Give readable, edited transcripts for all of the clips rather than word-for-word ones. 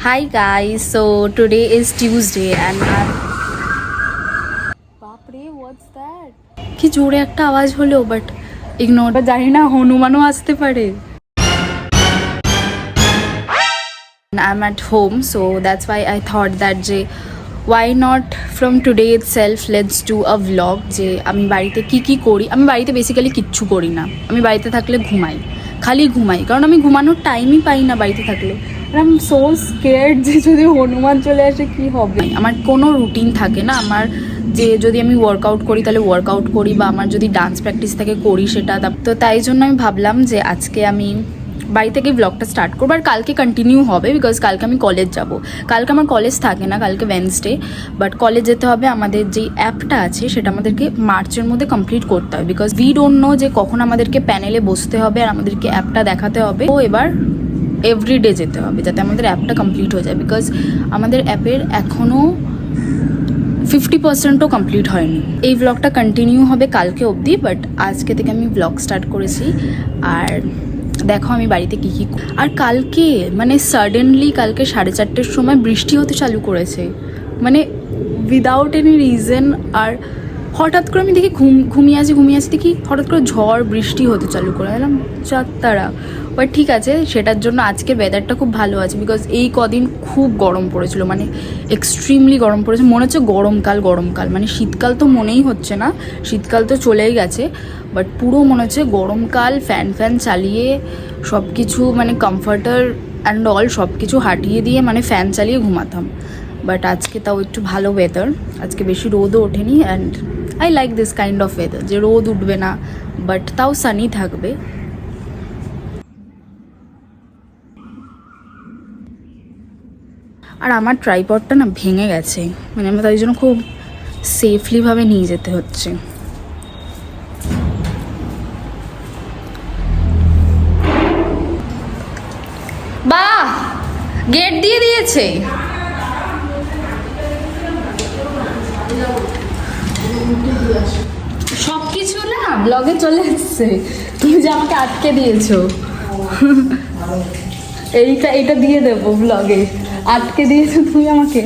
Hi guys, so today is Tuesday and বাপরে what's that? কি জোরে একটা আওয়াজ হলো বাট ইগনোর জানি না হনুমানও আসতে পারে। I'm at home so that's why I thought that যে why not from today itself let's do a vlog যে আমি বাড়িতে কি করি। আমি বাড়িতে বেসিক্যালি কিচ্ছু করি না, আমি বাড়িতে থাকলে ঘুমাই, খালি ঘুমাই, কারণ আমি ঘুমানোর টাইমই পাই না বাড়িতে থাকলে। আই এম সো স্কেয়ার্ড যে যদি হনুমান চলে আসে কি হবে। আমার কোনো রুটিন থাকে না, আমার যে যদি আমি ওয়ার্কআউট করি তাহলে ওয়ার্কআউট করি, বা আমার যদি ডান্স প্র্যাকটিস থাকে করি সেটা। তো তাই জন্য আমি ভাবলাম যে আজকে আমি বাড়ি থেকে ব্লগটা স্টার্ট করবো, আর কালকে কন্টিনিউ হবে বিকজ কালকে আমি কলেজ যাব। কালকে আমার কলেজ থাকে না, কালকে ওয়েডনেসডে, বাট কলেজ যেতে হবে। আমাদের যেই অ্যাপটা আছে সেটা আমাদেরকে মার্চের মধ্যে কমপ্লিট করতে হবে বিকজ উই ডোন্ট নো যে কখন আমাদেরকে প্যানেলে বসতে হবে আর আমাদেরকে অ্যাপটা দেখাতে হবে। তো এবার এভরিডে যেতে হবে যাতে আমাদের অ্যাপটা কমপ্লিট হয়ে যায় বিকজ আমাদের অ্যাপের এখনও 50%ও কমপ্লিট হয়নি। এই ব্লগটা কন্টিনিউ হবে কালকে অবধি, বাট আজকে থেকে আমি ব্লগ স্টার্ট করেছি। আর দেখো আমি বাড়িতে কী আর কালকে মানে সাডেনলি কালকে 4:30-র সময় বৃষ্টি হতে চালু করেছে, মানে উইদাউট এনি রিজন। আর হঠাৎ করে আমি দেখি ঘুমিয়ে আছি দেখি হঠাৎ করে ঝড় বৃষ্টি হতে চালু করে এলাম চারতারা। বাট ঠিক আছে, সেটার জন্য আজকের ওয়েদারটা খুব ভালো আছে বিকজ এই কদিন খুব গরম পড়েছিল, মানে এক্সট্রিমলি গরম পড়েছে। মনে হচ্ছে গরমকাল, মানে শীতকাল তো মনেই হচ্ছে না, শীতকাল তো চলেই গেছে, বাট পুরো মনে হচ্ছে গরমকাল। ফ্যান চালিয়ে সব কিছু মানে কমফর্টার অ্যান্ড অল সব কিছু হাটিয়ে দিয়ে মানে ফ্যান চালিয়ে ঘুমাতাম। বাট আজকে তাও একটু ভালো ওয়েদার, আজকে বেশি রোদও ওঠেনি। And I like this kind of weather যে রোদ উঠবে না বাট তাও সানি থাকবে। আর আমার ট্রাইপডটা না ভেঙে গেছে, মানে আমার তাই জন্য খুব সেফলিভাবে নিয়ে যেতে হচ্ছে। বাহ, গেট দিয়ে দিয়েছে। সব কিছু না ব্লগে চলে এসছে, তুমি যে আমাকে আটকে দিয়েছো। এইটা দিয়ে দেবো ব্লগে, আটকে দিয়েছো তুমি আমাকে।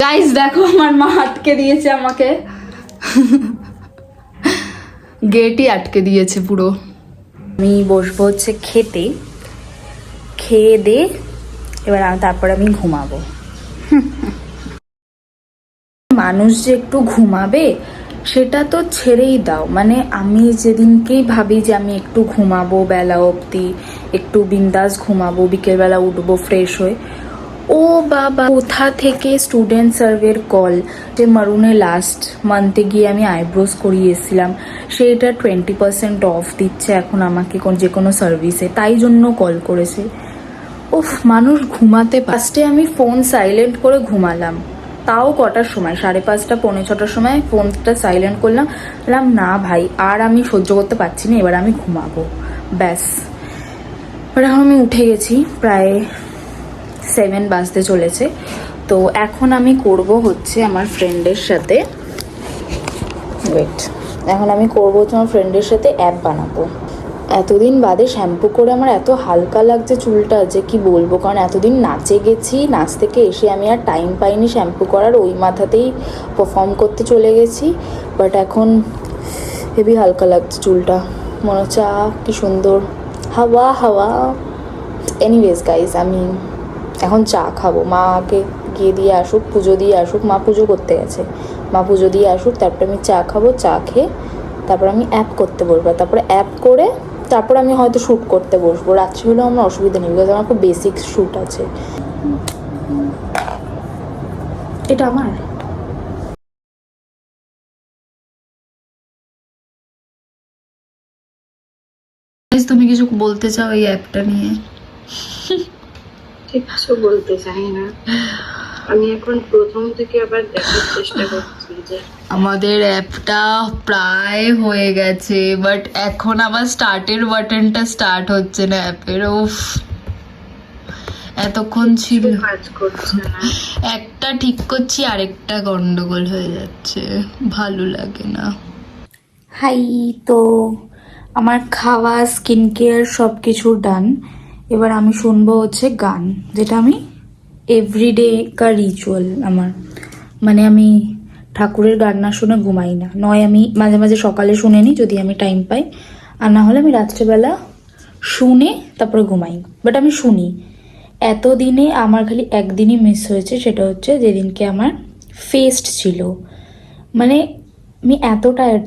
গাইস দেখো আমার মা আটকে দিয়েছে আমাকে, গেটই আটকে দিয়েছে পুরো। আমি বসবো হচ্ছে খেয়ে দে এবার তারপর আমি ঘুমাবো। মানুষ যে একটু ঘুমাবে সেটা তো ছেড়েই দাও, মানে আমি যেদিনকেই ভাবি যে আমি একটু ঘুমাবো বেলা অবধি, একটু বিন্দাস ঘুমাবো, বিকেলবেলা উঠবো ফ্রেশ হয়ে, ও বাবা কোথা থেকে স্টুডেন্ট সার্ভের কল যে মারুনে লাস্ট মান্থে গিয়ে আমি আইব্রোজ করিয়ে এসেছিলাম, সেইটা 20% অফ দিচ্ছে এখন আমাকে যে কোনো সার্ভিসে, তাই জন্য কল করেছে। উফ, মানুষ ঘুমাতে ফার্স্টে আমি ফোন সাইলেন্ট করে ঘুমালাম, তাও কটার সময় 5:30 পৌনে 6টার সময় ফোনটা সাইলেন্ট করলাম, বললাম না ভাই আর আমি সহ্য করতে পারছি না, এবার আমি ঘুমাবো ব্যাস। এবার এখন আমি উঠে গেছি, প্রায় 7 বাজতে চলেছে। তো এখন আমি করব হচ্ছে আমার ফ্রেন্ডের সাথে আমার ফ্রেন্ডের সাথে অ্যাপ বানাবো। এতদিন বাদে শ্যাম্পু করে আমার এত হালকা লাগছে চুলটা যে কি বলবো, কারণ এতদিন নাচে গেছি, নাচ থেকে এসে আমি আর টাইম পাইনি শ্যাম্পু করার, ওই মাথাতেই পারফর্ম করতে চলে গেছি। বাট এখন হেভি হালকা লাগছে চুলটা, মনে হচ্ছে কি সুন্দর হাওয়া। এনিওয়েজ গাইজ, আমি এখন চা খাবো, মাকে গিয়ে দিয়ে আসুক, পুজো দিয়ে আসুক, মা পুজো করতে গেছে, মা পুজো দিয়ে আসুক, তারপরে আমি চা খাবো, চা খেয়ে তারপর আমি অ্যাপ করতে বসবো, তারপরে অ্যাপ করে তারপর আমি হয়তো শ্যুট করতে বসবো। রাত্রি হলেও আমার অসুবিধা নেই বিকজ আমার খুব বেসিক শ্যুট আছে। এটা আমার তুমি কিছু বলতে চাও এই অ্যাপটা নিয়ে? কিচ্ছু বলতে চাই না, আমি এখন প্রথম থেকে আবার দেখার চেষ্টা করছি যে আমাদের অ্যাপটা প্রায় হয়ে গেছে, বাট এখন আবার স্টার্টের বাটনটা স্টার্ট হচ্ছে না অ্যাপের। উফ, এতক্ষণ ছিল কাজ করছে না, একটা ঠিক করছি আরেকটা গন্ডগোল হয়ে যাচ্ছে, ভালো লাগে না। হাই, তো আমার খাওয়া স্কিন কেয়ার সব কিছু ডান, এবার আমি শুনবো হচ্ছে গান, যেটা আমি এভরিডে কা রিচুয়াল আমার। মানে আমি ঠাকুরের গান না শুনে ঘুমাই না। নয় আমি মাঝে মাঝে সকালে শুনে নিই যদি আমি টাইম পাই, আর না হলে আমি রাত্রেবেলা শুনে তারপরে ঘুমাই। বাট আমি শুনি। এতদিনে আমার খালি একদিনই মিস হয়েছে, সেটা হচ্ছে যেদিনকে আমার ফেস্ট ছিল। মানে আমি এত টায়ার্ড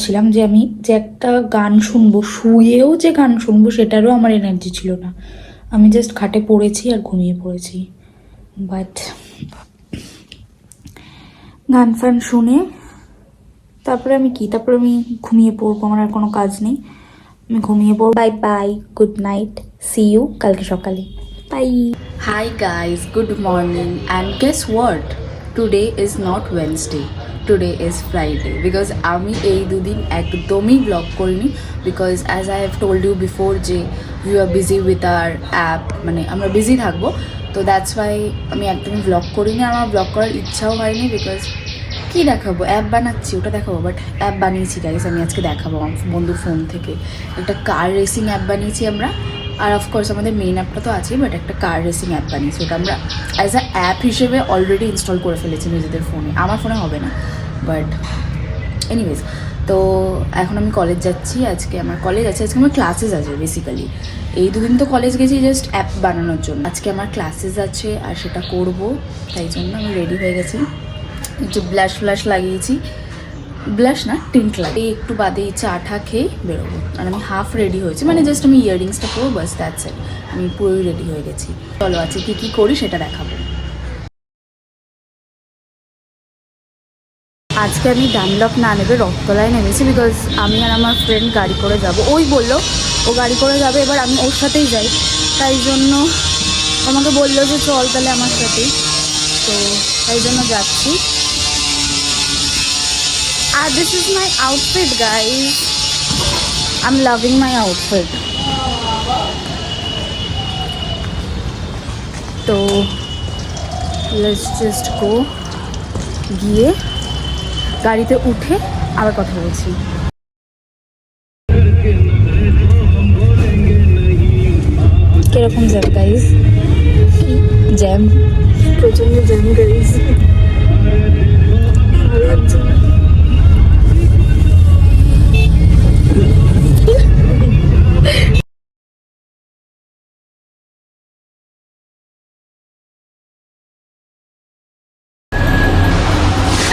ছিলাম যে আমি যে একটা গান শুনবো, শুয়েও যে গান শুনবো সেটারও আমার এনার্জি ছিল না। আমি জাস্ট খাটে পড়েছি আর ঘুমিয়ে পড়েছি। বাট গান ফান শুনে তারপরে আমি ঘুমিয়ে পড়বো। আমার আর কোনো কাজ নেই, আমি ঘুমিয়ে পড়বো। Bye bye, good night, see you কালকে সকালে, bye. Hi guys, good morning, and guess what, today is not Wednesday, today is Friday. Because আমি এই দুদিন একদমই ব্লগ করিনি, because as I have told you before যে you are busy with our app, মানে আমরা বিজি থাকবো, তো দ্যাটস ওয়াই আমি একদমই ব্লগ করিনি। আমার ব্লগ করার ইচ্ছাও হয়নি, বিকজ কী দেখাবো, অ্যাপ বানাচ্ছি ওটা দেখাবো। বাট অ্যাপ বানিয়েছি গাইস, আমি আজকে দেখাবো আমার বন্ধুর ফোন থেকে। একটা কার রেসিং অ্যাপ বানিয়েছি আমরা, আর অফকোর্স আমাদের মেন অ্যাপটা তো আছেই, বাট একটা কার রেসিং অ্যাপ বানিয়েছি। ওটা আমরা অ্যাজ আ অ্যাপ হিসেবে অলরেডি ইনস্টল করে ফেলেছি নিজেদের ফোনে। আমার ফোনে হবে না, বাট এনিওয়েজ। তো এখন আমি কলেজ যাচ্ছি, আজকে আমার কলেজ আছে, আজকে আমার ক্লাসেস আছে বেসিক্যালি। এই দুদিন তো কলেজ গেছি জাস্ট অ্যাপ বানানোর জন্য, আজকে আমার ক্লাসেস আছে আর সেটা করব, তাই জন্য আমি রেডি হয়ে গেছি। একটু ব্লাশ লাগিয়েছি, ব্লাশ না টিন্ট লাগিয়ে একটু বাদে চা ঠা খেয়ে বেরোবো। আর আমি হাফ রেডি হয়েছি, মানে জাস্ট আমি ইয়াররিংসটা পরবো, বাস দ্যাটস ইট, আমি পুরোই রেডি হয়ে গেছি। চলো আছে কী করি সেটা দেখাবো। আজকে আমি ডানলপ না নেবে রথতলায় নেমেছি, বিকজ আমি আর আমার ফ্রেন্ড গাড়ি করে যাব। ওই বললো ও গাড়ি করে যাবে, এবার আমি ওর সাথেই যাই, তাই জন্য আমাকে বললো যে চল তাহলে আমার সাথেই, তো তাই জন্য যাচ্ছি। আর this is my outfit guys, I am loving my outfit. তো লেটস জাস্ট গো, গিয়ে গাড়িতে উঠে আবার কথা বলছি। কিরকম জ্যাম গাইজ, জ্যাম, প্রচন্ড জ্যাম গাইজ, ভালো লাগছে না।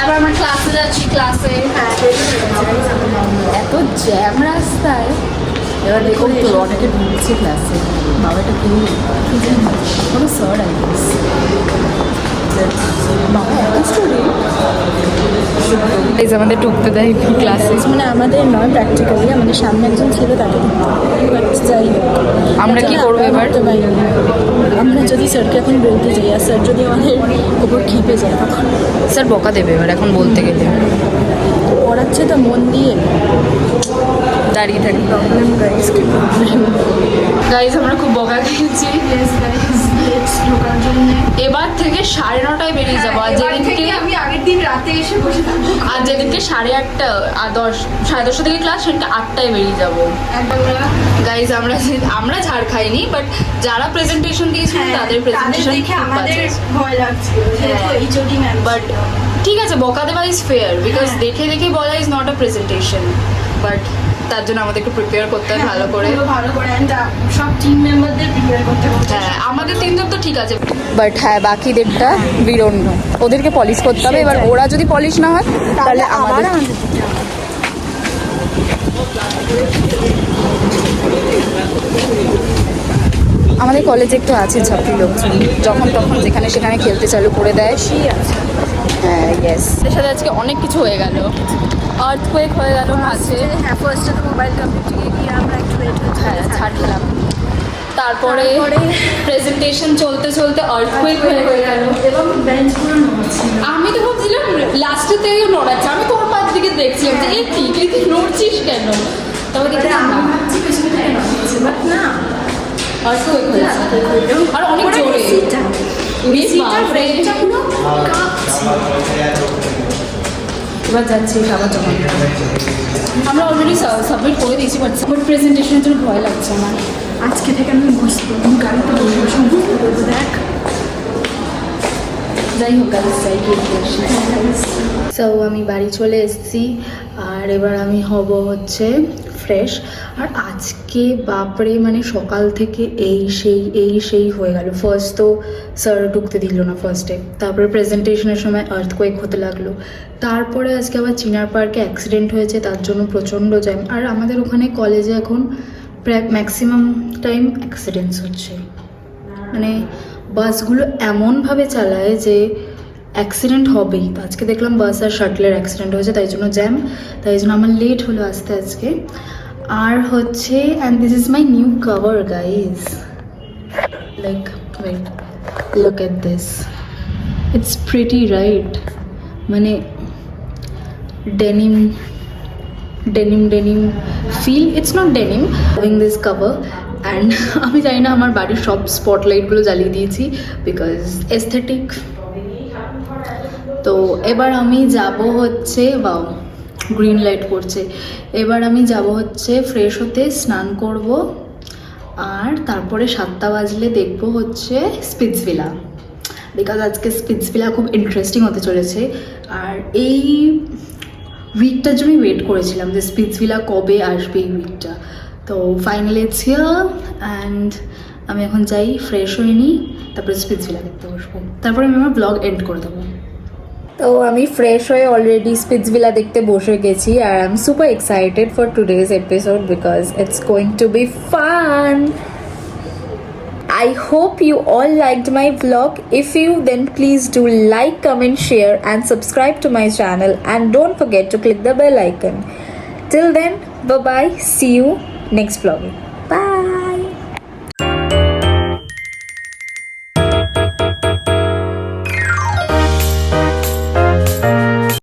এবার আমার ক্লাসে যাচ্ছি, ক্লাসে এত জ্যাম রাস্তায়। এবার দেখো অনেকে ঢুকছে ক্লাসে, বাবাটা কেউ কোনো স্যার আই গেস, বাবা এত স্টুডেন্ট আমাদের ঢুকতে দেয় ক্লাসে, মানে আমাদের নয় প্র্যাকটিক্যালি, আমাদের সামনে একজন ছিল তাকে। যাই হোক, আমরা কি করবো এবার, আমরা যদি স্যারকে এখন বলতে যাই আর স্যার যদি আমাদের ওপর খেপে যায় তখন স্যার বকা দেবে। এবার এখন বলতে গেলে পড়াচ্ছে তো মন দিয়ে, দাঁড়িয়ে থাকি। প্রবলেম গাইজ, কি প্রবলেম গাইজ, আমরা খুব বকা খেয়েছি ঢোকার জন্য। এবার থেকে 9:30টায় বেরিয়ে যাবো, আর যেদিনকে আমি আগের দিন রাতে এসে বসে থাকবো, আর যেদিনকে 8:30 আর 10:30 থেকে ক্লাস, সেদিনকে 8টায় বেরিয়ে যাবো। গাইজ আমরা ঝাড় খাইনি, বাট যারা প্রেজেন্টেশন দিয়েছিল তাদের প্রেজেন্টেশন আমাদের ভয় লাগছিল, বাট ঠিক আছে, বকা দেওয়া ইজ ফেয়ার, বিকজ দেখে বলা is not a presentation, but তার জন্য আমাদেরকে প্রিপেয়ার করতে হয় ভালো করে সব টিম মেম্বারদের প্রিপেয়ার করতে হবে। হ্যাঁ, আমাদের 3 জন তো ঠিক আছে, বাট হ্যাঁ বাকিদেরটা বিরণ্য, ওদেরকে পলিশ করতে হবে। এবার ওরা যদি পলিশ না হয় তাহলে আমাদের আমাদের কলেজে একটু আছে ছাত্রী লোকজন, যখন তখন যেখানে সেখানে খেলতে চালু করে দেয়। হ্যাঁ ইয়েস, এর সাথে আজকে অনেক কিছু হয়ে গেল, আর্থকুয়েক হয়ে গেল আছে। হ্যাঁ, ফার্স্টে তো মোবাইল কম্পিউটারে গিয়ে আমরা একটু ছাড়লাম, তারপরে প্রেজেন্টেশন চলতে আর্থকুয়েক হয়ে গেল, এবং বেঞ্চগুলো নড়ছিল। আমি তো ভাবছিলাম লাস্টের থেকে নড়াচ্ছে, আমি তোর পাশ দিকে দেখছিলাম যে এই তুই নড়ছিস কেন, তবে দেখলাম না, ভাবছি পেছনে থেকে নড়ছে, বাট না আর্থকুয়েক হয়েছে, আর অনেক জোরে। এবার যাচ্ছি আবার জমা দিতে। আমরা অলরেডি সাবমিট করে দিয়েছি, বাট প্রেজেন্টেশনের জন্য ভয় লাগছে আমার। আজকে থেকে আমি বসবো, আমি গাড়িতে বসবো, সমস্ত করবো। দেখ যাই হোক গাড়ি যাই সো আমি বাড়ি চলে এসেছি আর এবার আমি হব হচ্ছে ফ্রেশ। আর আজকে বাপরে মানে সকাল থেকে এই সেই হয়ে গেল। ফার্স্ট তো স্যার ঢুকতে দিল না ফার্স্টে, তারপরে প্রেজেন্টেশনের সময় আর্থকোয়েক হতে লাগলো, তারপরে আজকে আবার চিনার পার্কে অ্যাক্সিডেন্ট হয়েছে, তার জন্য প্রচণ্ড জ্যাম। আর আমাদের ওখানে কলেজে এখন প্রায় ম্যাক্সিমাম টাইম অ্যাক্সিডেন্টস হচ্ছে, মানে বাসগুলো এমনভাবে চালায় যে অ্যাক্সিডেন্ট হবেই। তো আজকে দেখলাম বাস আর শাটলের অ্যাক্সিডেন্ট হয়েছে, তাই জন্য জ্যাম, তাই জন্য আমার লেট হলো আসতে আজকে। আর হচ্ছে and this is my new cover guys, like wait look at this, it's pretty right, মানে denim feel, it's not denim, having this cover. And আমি জানি না আমার বাড়ির সব স্পটলাইটগুলো জ্বালিয়ে দিয়েছি বিকজ এস্থেটিক। তো এবার আমি যাব হচ্ছে, বাও গ্রিন লাইট পড়ছে, এবার আমি যাব হচ্ছে ফ্রেশ হতে, স্নান করব, আর তারপরে 7টা বাজলে দেখবো হচ্ছে স্পিটসভিলা, বিকজ আজকে স্পিটসভিলা খুব ইন্টারেস্টিং হতে চলেছে। আর এই উইকটার জন্যই ওয়েট করেছিলাম যে স্পিটসভিলা কবে আসবে এই উইকটা। তো ফাইনালি ইটস হিয়ার অ্যান্ড আমি এখন যাই, ফ্রেশ হয়ে নিই, তারপরে স্পিটসভিলা দেখতে বসবো, তারপরে আমি আমার ব্লগ এন্ড করে দেবো। তো আমি ফ্রেশ হয়ে অলরেডি স্পিটসভিলা দেখতে বসে গেছি আর I am super excited for today's episode because it's going to be fun. I hope you all liked my vlog. If you, then please do like, comment, share and subscribe to my channel, and don't forget to click the bell icon. Till then, bye bye, see you next vlog.